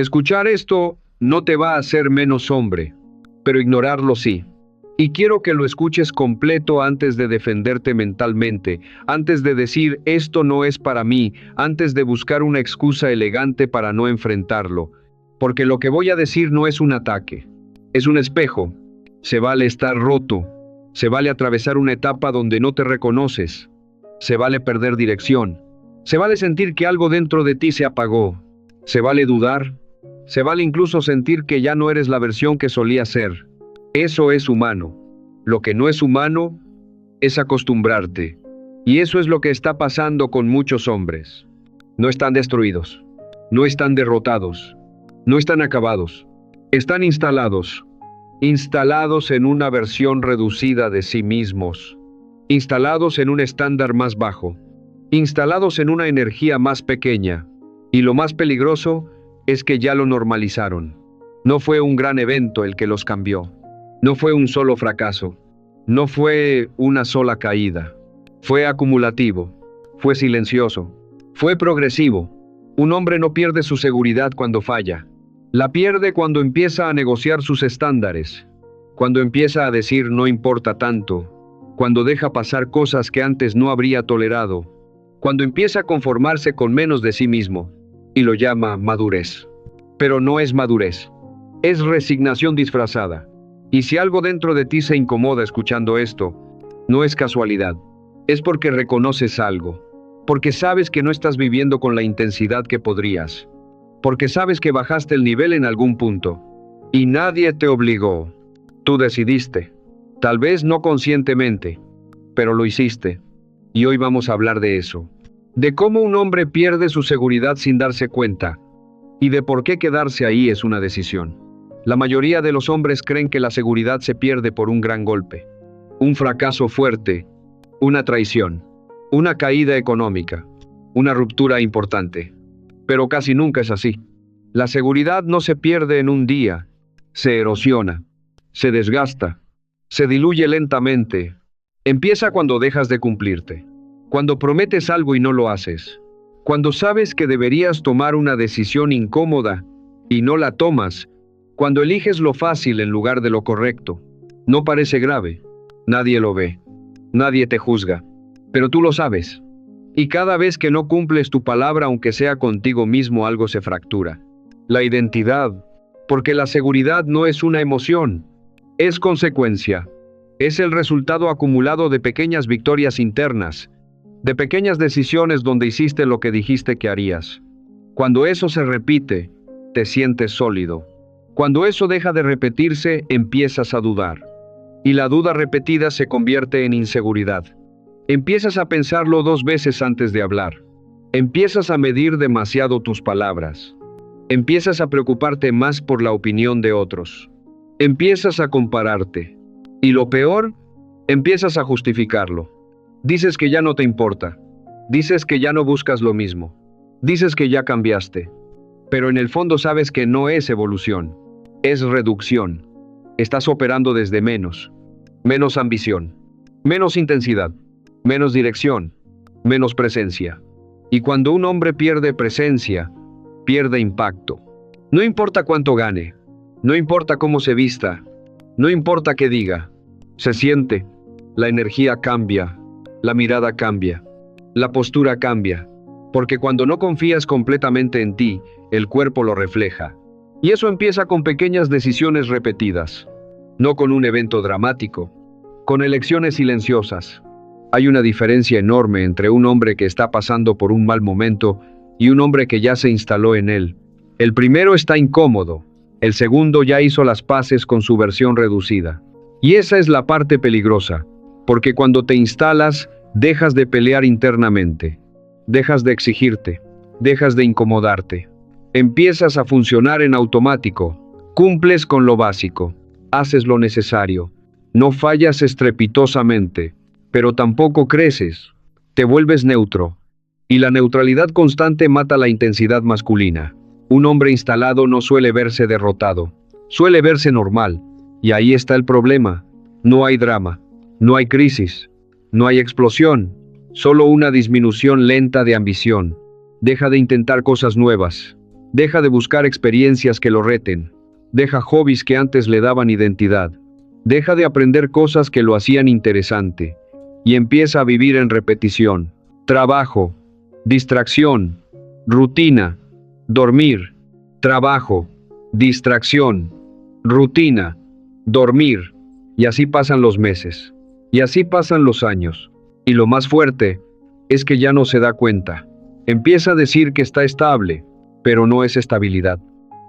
Escuchar esto no te va a hacer menos hombre, pero ignorarlo sí. Y quiero que lo escuches completo antes de defenderte mentalmente, antes de decir esto no es para mí, antes de buscar una excusa elegante para no enfrentarlo. Porque lo que voy a decir no es un ataque, es un espejo. Se vale estar roto, se vale atravesar una etapa donde no te reconoces, se vale perder dirección, se vale sentir que algo dentro de ti se apagó, se vale dudar, se vale incluso sentir que ya no eres la versión que solías ser. Eso es humano. Lo que no es humano es acostumbrarte. Y eso es lo que está pasando con muchos hombres. No están destruidos, no están derrotados, no están acabados. Están instalados en una versión reducida de sí mismos, instalados en un estándar más bajo, instalados en una energía más pequeña. Y lo más peligroso es que ya lo normalizaron. No fue un gran evento el que los cambió. No fue un solo fracaso. No fue una sola caída. Fue acumulativo. Fue silencioso. Fue progresivo. Un hombre no pierde su seguridad cuando falla. La pierde cuando empieza a negociar sus estándares. Cuando empieza a decir no importa tanto. Cuando deja pasar cosas que antes no habría tolerado. Cuando empieza a conformarse con menos de sí mismo. Y lo llama madurez. Pero no es madurez. Es resignación disfrazada. Y si algo dentro de ti se incomoda escuchando esto, no es casualidad. Es porque reconoces algo. Porque sabes que no estás viviendo con la intensidad que podrías. Porque sabes que bajaste el nivel en algún punto. Y nadie te obligó. Tú decidiste. Tal vez no conscientemente, pero lo hiciste. Y hoy vamos a hablar de eso. De cómo un hombre pierde su seguridad sin darse cuenta. Y de por qué quedarse ahí es una decisión. La mayoría de los hombres creen que la seguridad se pierde por un gran golpe. Un fracaso fuerte. Una traición. Una caída económica. Una ruptura importante. Pero casi nunca es así. La seguridad no se pierde en un día. Se erosiona. Se desgasta. Se diluye lentamente. Empieza cuando dejas de cumplirte. Cuando prometes algo y no lo haces. Cuando sabes que deberías tomar una decisión incómoda y no la tomas. Cuando eliges lo fácil en lugar de lo correcto. No parece grave. Nadie lo ve. Nadie te juzga. Pero tú lo sabes. Y cada vez que no cumples tu palabra, aunque sea contigo mismo, algo se fractura. La identidad. Porque la seguridad no es una emoción. Es consecuencia. Es el resultado acumulado de pequeñas victorias internas. De pequeñas decisiones donde hiciste lo que dijiste que harías. Cuando eso se repite, te sientes sólido. Cuando eso deja de repetirse, empiezas a dudar. Y la duda repetida se convierte en inseguridad. Empiezas a pensarlo 2 veces antes de hablar. Empiezas a medir demasiado tus palabras. Empiezas a preocuparte más por la opinión de otros. Empiezas a compararte. Y lo peor, empiezas a justificarlo. Dices que ya no te importa. Dices que ya no buscas lo mismo. Dices que ya cambiaste. Pero en el fondo sabes que no es evolución. Es reducción. Estás operando desde menos. Menos ambición. Menos intensidad. Menos dirección. Menos presencia. Y cuando un hombre pierde presencia, pierde impacto. No importa cuánto gane. No importa cómo se vista. No importa qué diga. Se siente. La energía cambia. La mirada cambia. La postura cambia. Porque cuando no confías completamente en ti, el cuerpo lo refleja. Y eso empieza con pequeñas decisiones repetidas. No con un evento dramático. Con elecciones silenciosas. Hay una diferencia enorme entre un hombre que está pasando por un mal momento y un hombre que ya se instaló en él. El primero está incómodo. El segundo ya hizo las paces con su versión reducida. Y esa es la parte peligrosa. Porque cuando te instalas, dejas de pelear internamente. Dejas de exigirte. Dejas de incomodarte. Empiezas a funcionar en automático. Cumples con lo básico. Haces lo necesario. No fallas estrepitosamente. Pero tampoco creces. Te vuelves neutro. Y la neutralidad constante mata la intensidad masculina. Un hombre instalado no suele verse derrotado. Suele verse normal. Y ahí está el problema. No hay drama. No hay crisis. No hay explosión. Solo una disminución lenta de ambición. Deja de intentar cosas nuevas. Deja de buscar experiencias que lo reten. Deja hobbies que antes le daban identidad. Deja de aprender cosas que lo hacían interesante. Y empieza a vivir en repetición. Trabajo, distracción, rutina, dormir, trabajo, distracción, rutina, dormir. Y así pasan los meses. Y así pasan los años. Y lo más fuerte es que ya no se da cuenta. Empieza a decir que está estable, pero no es estabilidad.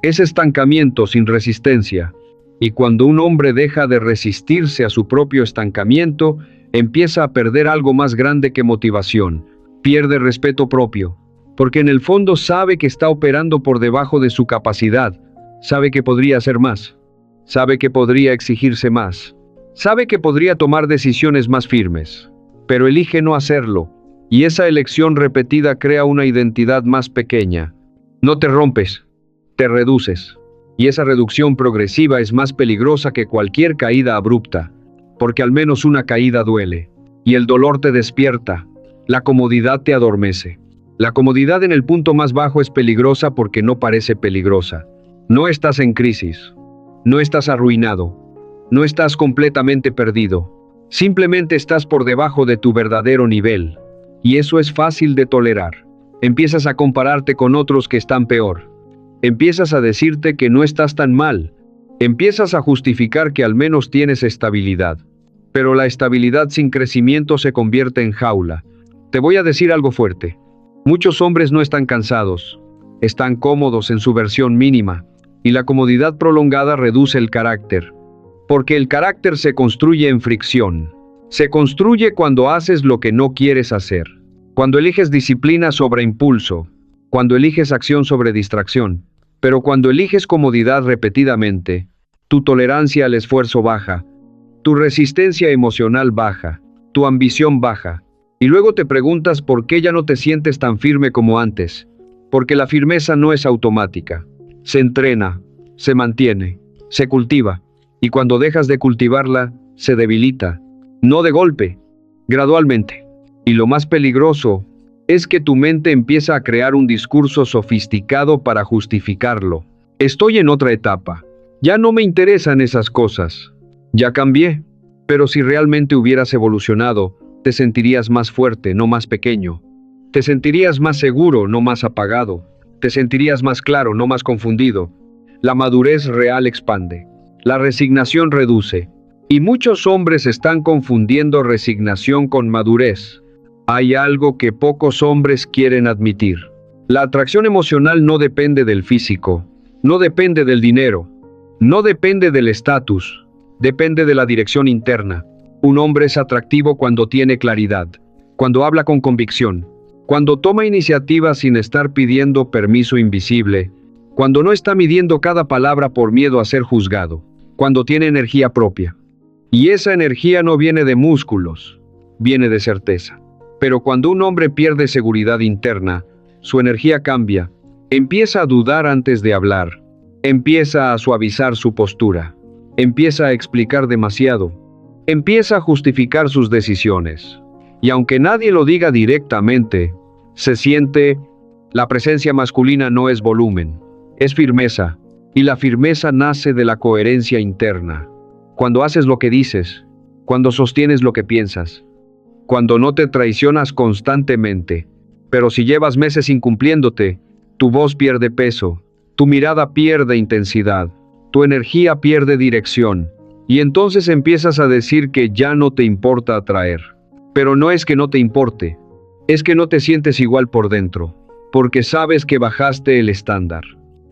Es estancamiento sin resistencia. Y cuando un hombre deja de resistirse a su propio estancamiento, empieza a perder algo más grande que motivación. Pierde respeto propio. Porque en el fondo sabe que está operando por debajo de su capacidad. Sabe que podría hacer más. Sabe que podría exigirse más. Sabe que podría tomar decisiones más firmes. Pero elige no hacerlo. Y esa elección repetida crea una identidad más pequeña. No te rompes, te reduces. Y esa reducción progresiva es más peligrosa que cualquier caída abrupta. Porque al menos una caída duele. Y el dolor te despierta. La comodidad te adormece. La comodidad en el punto más bajo es peligrosa porque no parece peligrosa. No estás en crisis. No estás arruinado. No estás completamente perdido. Simplemente estás por debajo de tu verdadero nivel. Y eso es fácil de tolerar. Empiezas a compararte con otros que están peor. Empiezas a decirte que no estás tan mal. Empiezas a justificar que al menos tienes estabilidad. Pero la estabilidad sin crecimiento se convierte en jaula. Te voy a decir algo fuerte. Muchos hombres no están cansados. Están cómodos en su versión mínima. Y la comodidad prolongada reduce el carácter. Porque el carácter se construye en fricción. Se construye cuando haces lo que no quieres hacer. Cuando eliges disciplina sobre impulso. Cuando eliges acción sobre distracción. Pero cuando eliges comodidad repetidamente, tu tolerancia al esfuerzo baja. Tu resistencia emocional baja. Tu ambición baja. Y luego te preguntas por qué ya no te sientes tan firme como antes. Porque la firmeza no es automática. Se entrena, se mantiene, se cultiva. Y cuando dejas de cultivarla, se debilita. No de golpe, gradualmente. Y lo más peligroso es que tu mente empieza a crear un discurso sofisticado para justificarlo. Estoy en otra etapa. Ya no me interesan esas cosas. Ya cambié. Pero si realmente hubieras evolucionado, te sentirías más fuerte, no más pequeño. Te sentirías más seguro, no más apagado. Te sentirías más claro, no más confundido. La madurez real expande. La resignación reduce. Y muchos hombres están confundiendo resignación con madurez. Hay algo que pocos hombres quieren admitir. La atracción emocional no depende del físico. No depende del dinero. No depende del estatus. Depende de la dirección interna. Un hombre es atractivo cuando tiene claridad. Cuando habla con convicción. Cuando toma iniciativa sin estar pidiendo permiso invisible. Cuando no está midiendo cada palabra por miedo a ser juzgado. Cuando tiene energía propia. Y esa energía no viene de músculos, viene de certeza. Pero cuando un hombre pierde seguridad interna, su energía cambia. Empieza a dudar antes de hablar. Empieza a suavizar su postura. Empieza a explicar demasiado. Empieza a justificar sus decisiones. Y aunque nadie lo diga directamente, se siente. La presencia masculina no es volumen, es firmeza. Y la firmeza nace de la coherencia interna. Cuando haces lo que dices, cuando sostienes lo que piensas, cuando no te traicionas constantemente, pero si llevas meses incumpliéndote, tu voz pierde peso, tu mirada pierde intensidad, tu energía pierde dirección, y entonces empiezas a decir que ya no te importa atraer. Pero no es que no te importe, es que no te sientes igual por dentro, porque sabes que bajaste el estándar.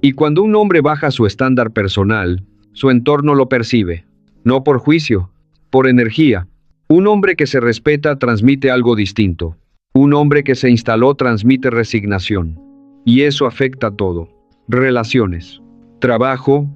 Y cuando un hombre baja su estándar personal, su entorno lo percibe. No por juicio, por energía. Un hombre que se respeta transmite algo distinto. Un hombre que se instaló transmite resignación. Y eso afecta a todo. Relaciones, trabajo,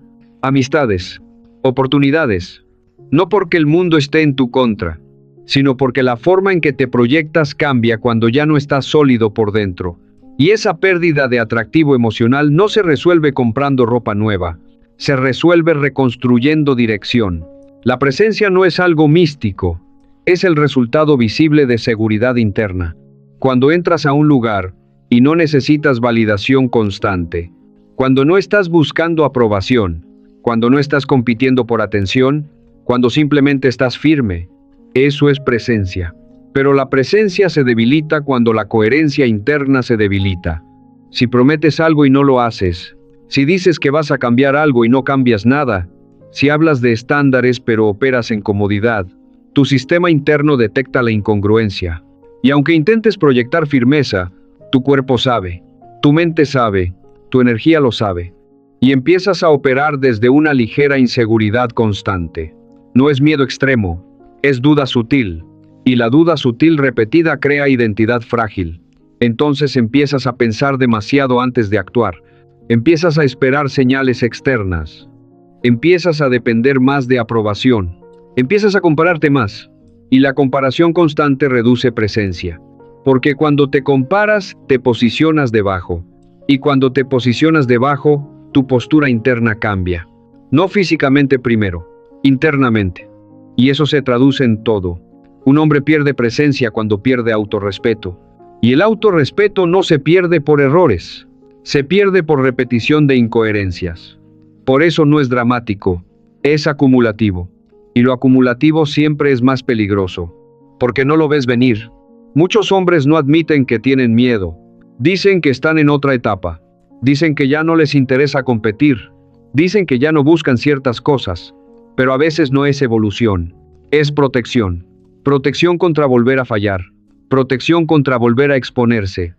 amistades, oportunidades. No porque el mundo esté en tu contra, sino porque la forma en que te proyectas cambia cuando ya no estás sólido por dentro. Y esa pérdida de atractivo emocional no se resuelve comprando ropa nueva. Se resuelve reconstruyendo dirección. La presencia no es algo místico, es el resultado visible de seguridad interna. Cuando entras a un lugar y no necesitas validación constante, Cuando no estás buscando aprobación, cuando no estás compitiendo por atención, cuando simplemente estás firme, eso es presencia. Pero la presencia se debilita cuando la coherencia interna se debilita. Si prometes algo y no lo haces, si dices que vas a cambiar algo y no cambias nada, si hablas de estándares pero operas en comodidad, tu sistema interno detecta la incongruencia. Y aunque intentes proyectar firmeza, tu cuerpo sabe, tu mente sabe, tu energía lo sabe. Y empiezas a operar desde una ligera inseguridad constante. No es miedo extremo, es duda sutil. Y la duda sutil repetida crea identidad frágil. Entonces empiezas a pensar demasiado antes de actuar. Empiezas a esperar señales externas. Empiezas a depender más de aprobación. Empiezas a compararte más. Y la comparación constante reduce presencia. Porque cuando te comparas, te posicionas debajo. Y cuando te posicionas debajo, tu postura interna cambia. No físicamente primero, internamente. Y eso se traduce en todo. Un hombre pierde presencia cuando pierde autorrespeto. Y el autorrespeto no se pierde por errores. Se pierde por repetición de incoherencias. Por eso no es dramático, es acumulativo. Y lo acumulativo siempre es más peligroso. Porque no lo ves venir. Muchos hombres no admiten que tienen miedo. Dicen que están en otra etapa. Dicen que ya no les interesa competir. Dicen que ya no buscan ciertas cosas. Pero a veces no es evolución. Es protección. Protección contra volver a fallar. Protección contra volver a exponerse.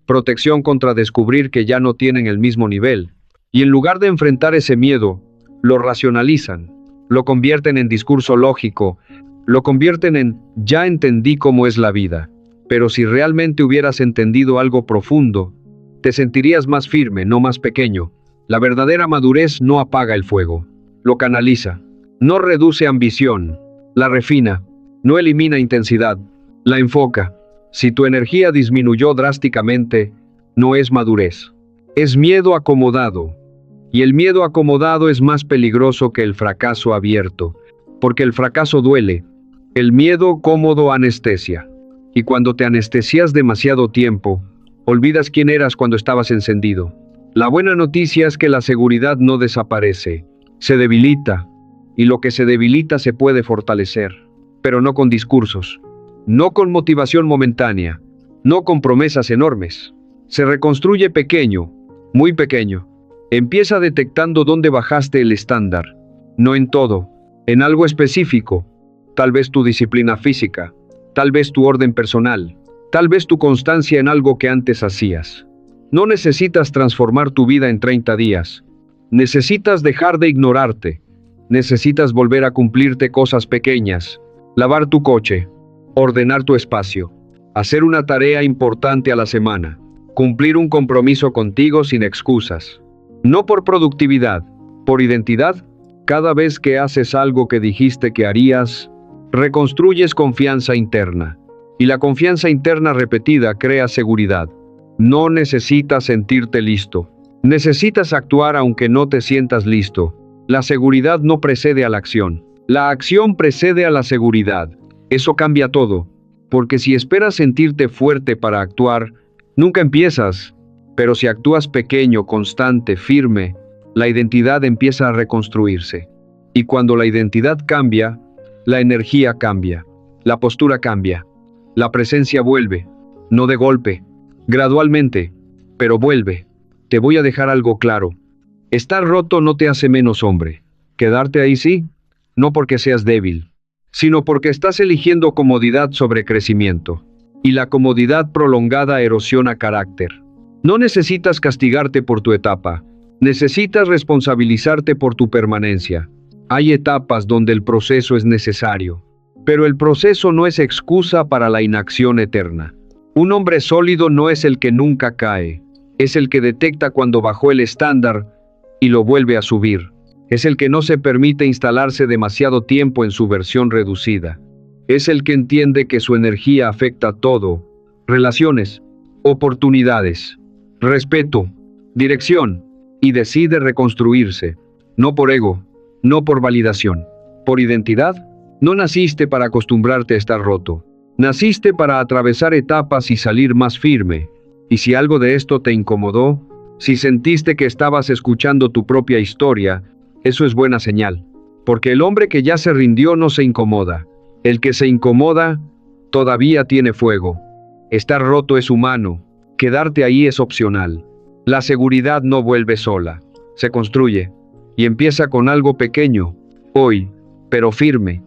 Protección contra descubrir que ya no tienen el mismo nivel. Y en lugar de enfrentar ese miedo, lo racionalizan. Lo convierten en discurso lógico. Lo convierten en ya entendí cómo es la vida. Pero si realmente hubieras entendido algo profundo, te sentirías más firme, no más pequeño. La verdadera madurez no apaga el fuego. Lo canaliza. No reduce ambición. La refina. No elimina intensidad. La enfoca. Si tu energía disminuyó drásticamente, no es madurez. Es miedo acomodado. Y el miedo acomodado es más peligroso que el fracaso abierto. Porque el fracaso duele. El miedo cómodo anestesia. Y cuando te anestesias demasiado tiempo, olvidas quién eras cuando estabas encendido. La buena noticia es que la seguridad no desaparece. Se debilita. Y lo que se debilita se puede fortalecer. Pero no con discursos. No con motivación momentánea. No con promesas enormes. Se reconstruye pequeño. Muy pequeño. Empieza detectando dónde bajaste el estándar. No en todo. En algo específico. Tal vez tu disciplina física. Tal vez tu orden personal. Tal vez tu constancia en algo que antes hacías. No necesitas transformar tu vida en 30 días. Necesitas dejar de ignorarte. Necesitas volver a cumplirte cosas pequeñas. Lavar tu coche. Ordenar tu espacio. Hacer una tarea importante a la semana. Cumplir un compromiso contigo sin excusas. No por productividad, por identidad. Cada vez que haces algo que dijiste que harías, reconstruyes confianza interna. Y la confianza interna repetida crea seguridad. No necesitas sentirte listo. Necesitas actuar aunque no te sientas listo. La seguridad no precede a la acción. La acción precede a la seguridad. Eso cambia todo. Porque si esperas sentirte fuerte para actuar, nunca empiezas. Pero si actúas pequeño, constante, firme, la identidad empieza a reconstruirse. Y cuando la identidad cambia, la energía cambia. La postura cambia. La presencia vuelve. No de golpe. Gradualmente. Pero vuelve. Te voy a dejar algo claro. Estar roto no te hace menos hombre. Quedarte ahí sí, no porque seas débil, sino porque estás eligiendo comodidad sobre crecimiento. Y la comodidad prolongada erosiona carácter. No necesitas castigarte por tu etapa. Necesitas responsabilizarte por tu permanencia. Hay etapas donde el proceso es necesario. Pero el proceso no es excusa para la inacción eterna. Un hombre sólido no es el que nunca cae. Es el que detecta cuando bajó el estándar y lo vuelve a subir. Es el que no se permite instalarse demasiado tiempo en su versión reducida. Es el que entiende que su energía afecta todo. Relaciones, oportunidades, respeto, dirección, y decide reconstruirse. No por ego, no por validación, por identidad. No naciste para acostumbrarte a estar roto. Naciste para atravesar etapas y salir más firme. Y si algo de esto te incomodó, Si sentiste que estabas escuchando tu propia historia, eso es buena señal. Porque el hombre que ya se rindió no se incomoda. El que se incomoda todavía tiene fuego. Estar roto es humano. Quedarte ahí es opcional. La seguridad no vuelve sola. Se construye. Y empieza con algo pequeño, hoy, pero firme.